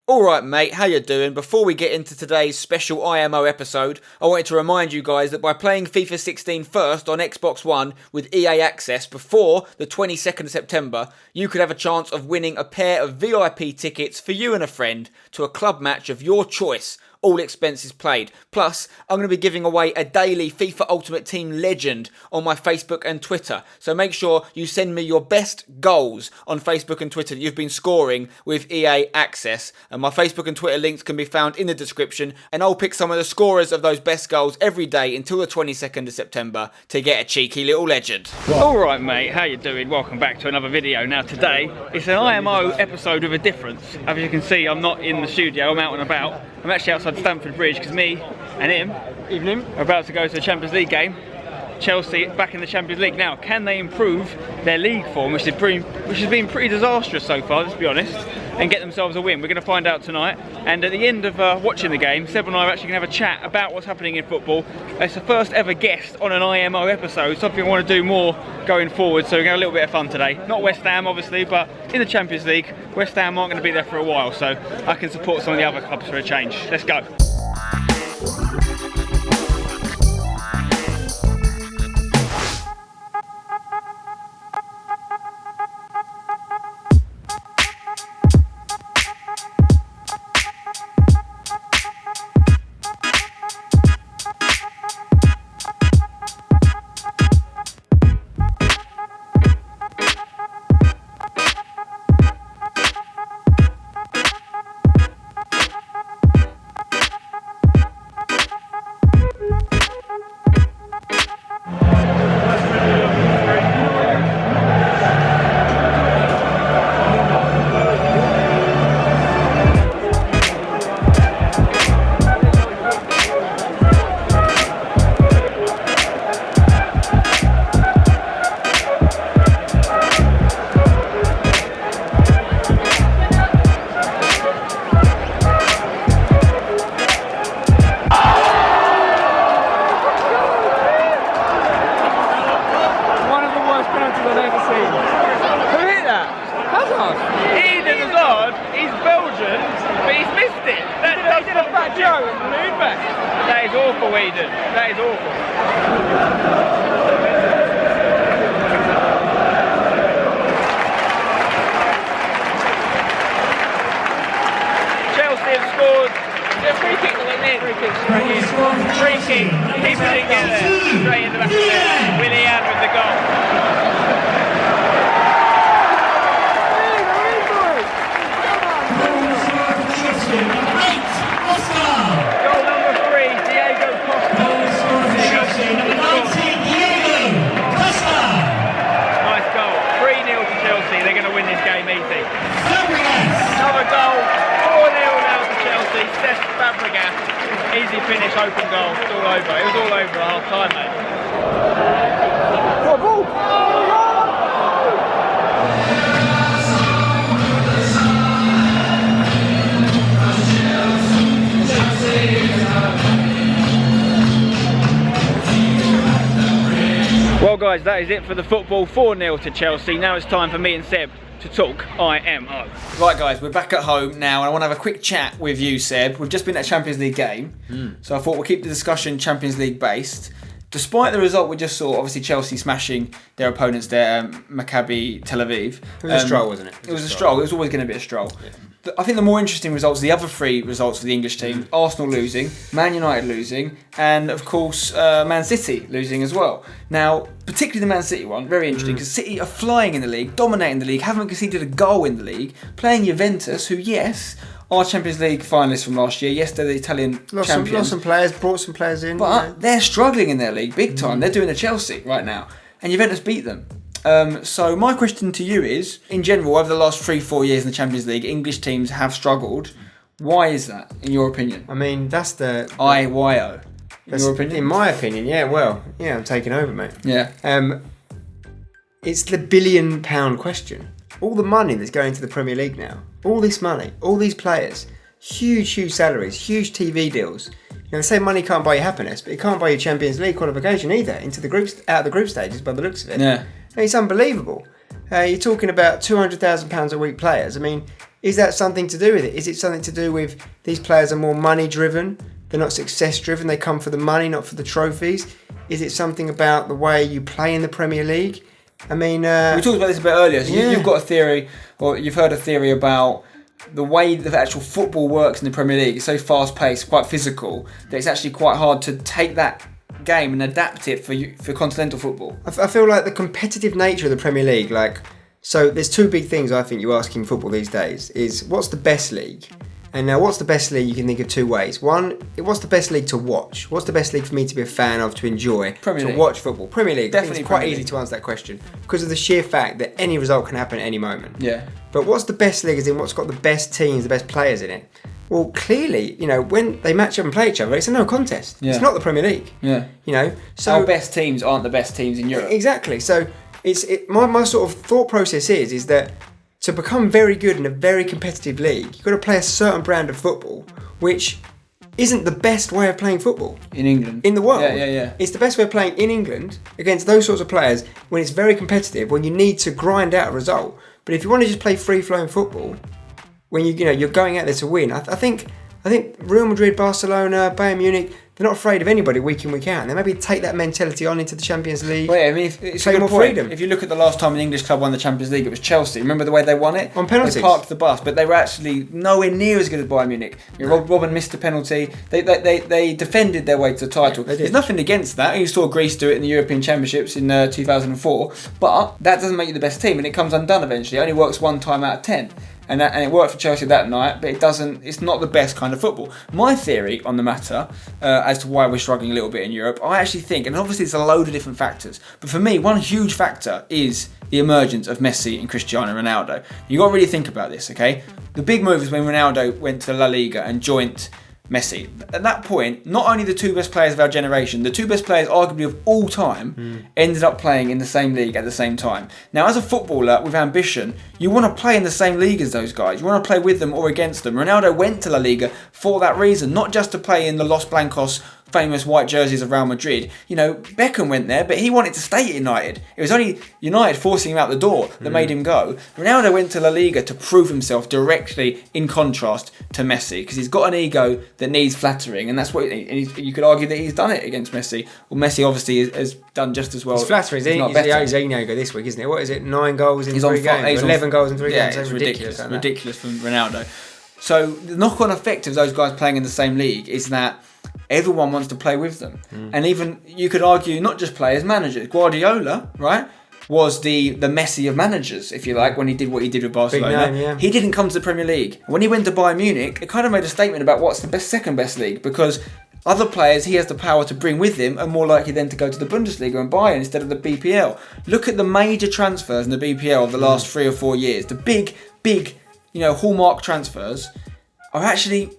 Alright mate, how you doing? Before we get into today's special IMO episode, I wanted to remind you guys that by playing FIFA 16 first on Xbox One with EA Access before the 22nd of September, you could have a chance of winning a pair of VIP tickets for you and a friend to a club match of your choice, all expenses paid. Plus, I'm going to be giving away a daily FIFA Ultimate Team legend on my Facebook and Twitter, so make sure you send me your best goals on Facebook and Twitter that you've been scoring with EA Access. And my Facebook and Twitter links can be found in the description, and I'll pick some of the scorers of those best goals every day until the 22nd of September to get a cheeky little legend. Alright mate, how you doing? Welcome back to another video. Now today, it's an IMO episode with a difference. As you can see, I'm not in the studio, I'm out and about. I'm actually outside Stamford Bridge because me and him are about to go to the Champions League game. Chelsea back in the Champions League. Now, can they improve their league form, which has been pretty disastrous so far, let's be honest, and get themselves a win? We're going to find out tonight. And at the end of watching the game, Seb and I are actually going to have a chat about what's happening in football. It's the first ever guest on an IMO episode, something I want to do more going forward, so we're going to have a little bit of fun today. Not West Ham, obviously, but in the Champions League, West Ham aren't going to be there for a while, so I can support some of the other clubs for a change. Let's go. That is awful, Eden. That is awful. Chelsea have scored. Is it a free kick that went in? Free kick straight in. Free kick. Keeper didn't get there. Straight in the back of there. Willian with the goal. Another goal, 4-0 now to Chelsea. Cesc Fabregas, easy finish, open goal. It's all over. It was all over at half time, mate. Well guys, that is it for the football. 4-0 to Chelsea. Now it's time for me and Seb to talk IMO. Right guys, we're back at home now and I want to have a quick chat with you, Seb. We've just been at a Champions League game, so I thought we'll keep the discussion Champions League based. Despite the result we just saw, obviously Chelsea smashing their opponents there, Maccabi Tel Aviv. It was a stroll, wasn't it? It was a stroll. It was always going to be a stroll. Yeah. I think the more interesting results, the other three results for the English team, Arsenal losing, Man United losing, and of course Man City losing as well. Now, particularly the Man City one, very interesting, because City are flying in the league, dominating the league, haven't conceded a goal in the league, playing Juventus, who, yes, are Champions League finalists from last year. Yes, they're the Italian champions. Lost some players, brought some players in. But they're struggling in their league big time. They're doing the Chelsea right now, and Juventus beat them. So my question to you is, in general, over the last 3-4 years in the Champions League, English teams have struggled. Why is that, in your opinion? I mean, that's the IYO. In your opinion? In my opinion, yeah. Well, yeah, I'm taking over, mate. Yeah. It's the £1 billion question. All the money that's going to the Premier League now, all this money, all these players, huge salaries, huge TV deals. You know, they say money can't buy you happiness, but it can't buy you Champions League qualification either into the groups, out of the group stages by the looks of it. Yeah. It's unbelievable. You're talking about £200,000 a week players. I mean, Is that something to do with it? Is it something to do with these players are more money driven? They're not success driven. They come for the money, not for the trophies. Is it something about the way you play in the Premier League? I mean, we talked about this a bit earlier. So you've got a theory, or you've heard a theory about the way the actual football works in the Premier League. It's so fast paced, quite physical, that it's actually quite hard to take that game and adapt it for continental football. I feel like the competitive nature of the Premier League, so there's two big things I think you ask in football these days, is what's the best league? And now what's the best league? You can think of two ways. One, what's the best league to watch? What's the best league for me to be a fan of, to enjoy, Premier League. Watch football? Premier League. Definitely it's quite Premier easy League. to answer that question because of the sheer fact that any result can happen at any moment. Yeah. But what's the best league, as in what's got the best teams, the best players in it? Well, clearly, when they match up and play each other, it's a no contest. Yeah. It's not the Premier League. Yeah. So our best teams aren't the best teams in Europe. Exactly. So my sort of thought process is that to become very good in a very competitive league, you've got to play a certain brand of football, which isn't the best way of playing football. In England. In the world. Yeah. It's the best way of playing in England against those sorts of players when it's very competitive, when you need to grind out a result. But if you want to just play free-flowing football, when you're going out there to win, I think Real Madrid, Barcelona, Bayern Munich, they're not afraid of anybody week in, week out. And they maybe take that mentality on into the Champions League. Well, yeah, I mean, it's a good more point. freedom. If you look at the last time an English club won the Champions League, it was Chelsea. Remember the way they won it? On penalties. They parked the bus, but they were actually nowhere near as good as Bayern Munich. Robin missed a penalty. They defended their way to the title. Yeah, they did. There's nothing against that. You saw Greece do it in the European Championships in 2004. But that doesn't make you the best team, and it comes undone eventually. It only works one time out of 10. And it worked for Chelsea that night, but it's not the best kind of football. My theory on the matter, as to why we're struggling a little bit in Europe, I actually think, and obviously it's a load of different factors, but for me, one huge factor is the emergence of Messi and Cristiano Ronaldo. You've got to really think about this, okay? The big move is when Ronaldo went to La Liga and joined Messi. At that point, not only the two best players of our generation, the two best players arguably of all time, ended up playing in the same league at the same time. Now, as a footballer with ambition, you want to play in the same league as those guys. You want to play with them or against them. Ronaldo went to La Liga for that reason, not just to play in the Los Blancos famous white jerseys of Real Madrid. Beckham went there, but he wanted to stay at United. It was only United forcing him out the door that made him go. Ronaldo went to La Liga to prove himself directly in contrast to Messi, because he's got an ego that needs flattering, and that's what you could argue that he's done it against Messi. Well, Messi obviously has done just as well. It's flattering. He's ego this week, isn't it? What is it? 9 goals in 3 games? 11 goals in 3 games. It's ridiculous. Ridiculous from Ronaldo. So the knock-on effect of those guys playing in the same league is that everyone wants to play with them. And even, you could argue, not just players, managers. Guardiola, right, was the Messi of managers, if you like, when he did what he did with Barcelona. Big name, yeah. He didn't come to the Premier League. When he went to Bayern Munich, it kind of made a statement about what's the second best league, because other players he has the power to bring with him are more likely then to go to the Bundesliga and Bayern instead of the BPL. Look at the major transfers in the BPL of the last 3 or 4 years. The big, hallmark transfers are actually,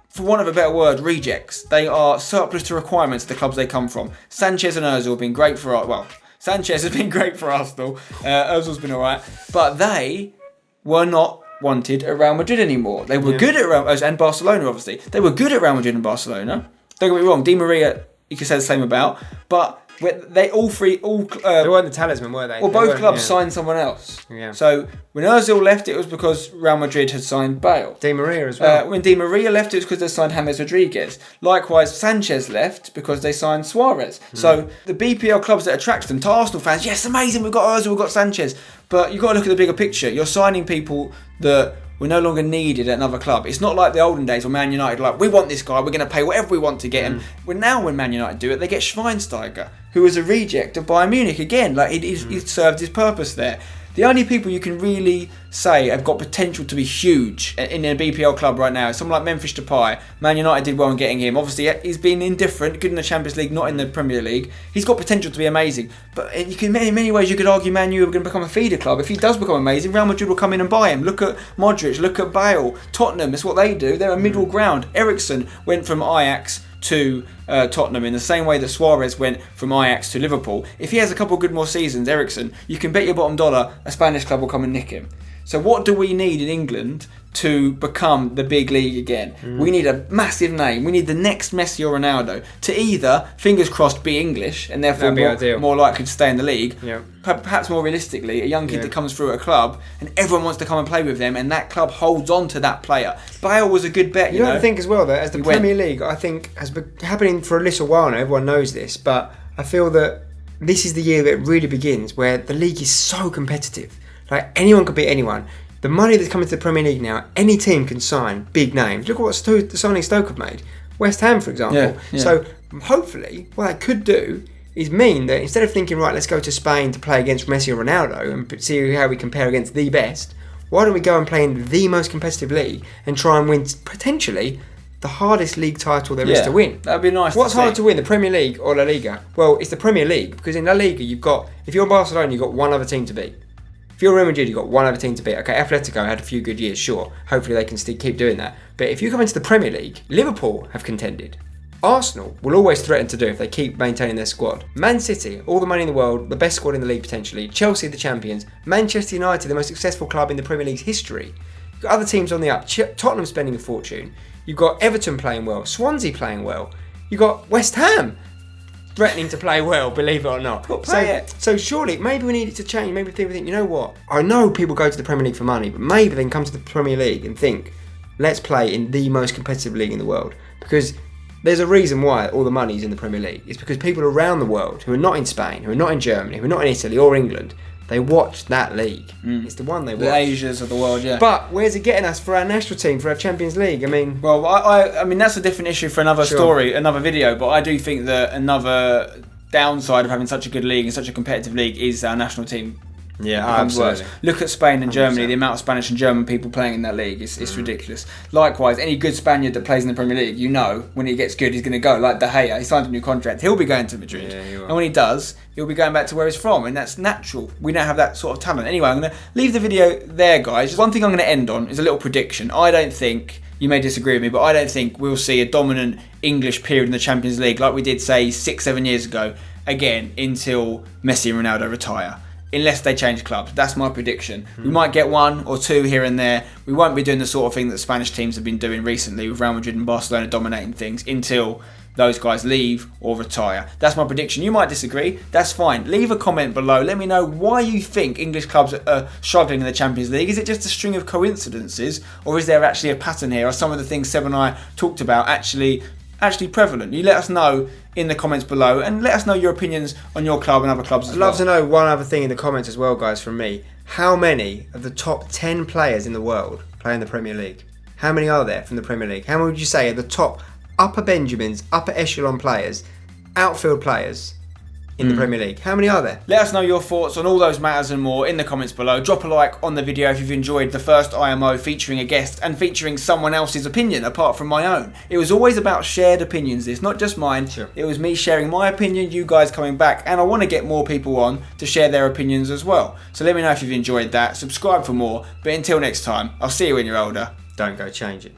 for want of a better word, rejects. They are surplus to requirements of the clubs they come from. Sanchez and Ozil have been great for Sanchez has been great for Arsenal. Ozil's been alright, but they were not wanted at Real Madrid anymore. They were good at Real and Barcelona, obviously. They were good at Real Madrid and Barcelona. Don't get me wrong. Di Maria, you could say the same about, but they they weren't the talisman, were they? Well, both clubs signed someone else. Yeah. So when Ozil left, it was because Real Madrid had signed Bale. Di Maria as well. When Di Maria left, it was because they signed James Rodriguez. Likewise, Sanchez left because they signed Suarez. So the BPL clubs that attract them to Arsenal fans, yes, amazing, we've got Ozil, we've got Sanchez. But you've got to look at the bigger picture. You're signing people that were no longer needed at another club. It's not like the olden days where Man United were like, we want this guy, we're going to pay whatever we want to get him. When Man United do it, they get Schweinsteiger, who is a reject of Bayern Munich again. Like, he served his purpose there. The only people you can really say have got potential to be huge in a BPL club right now is someone like Memphis Depay. Man United did well in getting him. Obviously, he's been indifferent, good in the Champions League, not in the Premier League. He's got potential to be amazing. But in many ways, you could argue Man U are going to become a feeder club. If he does become amazing, Real Madrid will come in and buy him. Look at Modric, look at Bale, Tottenham. That's what they do. They're a middle ground. Eriksen went from Ajax to Tottenham in the same way that Suarez went from Ajax to Liverpool. If he has a couple of good more seasons, Eriksen, you can bet your bottom dollar a Spanish club will come and nick him. So what do we need in England to become the big league again? We need a massive name. We need the next Messi or Ronaldo to either, fingers crossed, be English and therefore more likely to stay in the league. Yeah. Perhaps more realistically, a young kid that comes through a club and everyone wants to come and play with them, and that club holds on to that player. Bale was a good bet. You know, I think as well that as the Premier League, I think has been happening for a little while now. Everyone knows this, but I feel that this is the year that it really begins, where the league is so competitive. Like anyone could beat anyone. The money that's coming to the Premier League now, any team can sign big names. Look at what the signing Stoke have made. West Ham, for example. Yeah. So hopefully, what that could do is mean that instead of thinking, right, let's go to Spain to play against Messi or Ronaldo and see how we compare against the best, why don't we go and play in the most competitive league and try and win potentially the hardest league title there is to win? That'd be nice. What's harder to win, the Premier League or La Liga? Well, it's the Premier League, because in La Liga you've got, if you're Barcelona, you've got one other team to beat. If you're Real Madrid, you've got one other team to beat. Okay, Atletico had a few good years, sure. Hopefully they can still keep doing that. But if you come into the Premier League, Liverpool have contended. Arsenal will always threaten to do if they keep maintaining their squad. Man City, all the money in the world, the best squad in the league potentially. Chelsea, the champions. Manchester United, the most successful club in the Premier League's history. You've got other teams on the up. Tottenham spending a fortune. You've got Everton playing well. Swansea playing well. You've got West Ham threatening to play well, believe it or not. So surely, maybe we need it to change. Maybe people think, you know what? I know people go to the Premier League for money, but maybe they can come to the Premier League and think, let's play in the most competitive league in the world. Because there's a reason why all the money's in the Premier League. It's because people around the world who are not in Spain, who are not in Germany, who are not in Italy or England, they watch that league. It's the one they watch. The Asias of the world, yeah. But where's it getting us for our national team, for our Champions League? I mean... Well, I mean, that's a different issue for another story, another video, but I do think that another downside of having such a good league and such a competitive league is our national team. Yeah, absolutely. Look at Spain and 100%. Germany, the amount of Spanish and German people playing in that league is ridiculous. Likewise, any good Spaniard that plays in the Premier League, you know, when he gets good, he's going to go. Like De Gea, he signed a new contract, he'll be going to Madrid. Yeah, he will. And when he does, he'll be going back to where he's from, and that's natural. We don't have that sort of talent. Anyway, I'm going to leave the video there, guys. One thing I'm going to end on is a little prediction. I don't think, you may disagree with me, but I don't think we'll see a dominant English period in the Champions League like we did, say, 6-7 years ago, again, until Messi and Ronaldo retire. Unless they change clubs. That's my prediction. We might get one or two here and there. We won't be doing the sort of thing that Spanish teams have been doing recently with Real Madrid and Barcelona dominating things until those guys leave or retire. That's my prediction. You might disagree. That's fine. Leave a comment below. Let me know why you think English clubs are struggling in the Champions League. Is it just a string of coincidences, or is there actually a pattern here? Are some of the things Seb and I talked about actually prevalent? You let us know in the comments below, and let us know your opinions on your club and other clubs as well. I'd love to know one other thing in the comments as well, guys, from me. How many of the top 10 players in the world play in the Premier League? How many are there from the Premier League? How many would you say are the top upper Benjamins, upper echelon players, outfield players in the Premier League? How many are there? Let us know your thoughts on all those matters and more in the comments below. Drop a like on the video if you've enjoyed the first IMO featuring a guest and featuring someone else's opinion apart from my own. It was always about shared opinions, this, not just mine. Sure. It was me sharing my opinion, you guys coming back, and I want to get more people on to share their opinions as well. So let me know if you've enjoyed that. Subscribe for more, but until next time, I'll see you when you're older. Don't go change it.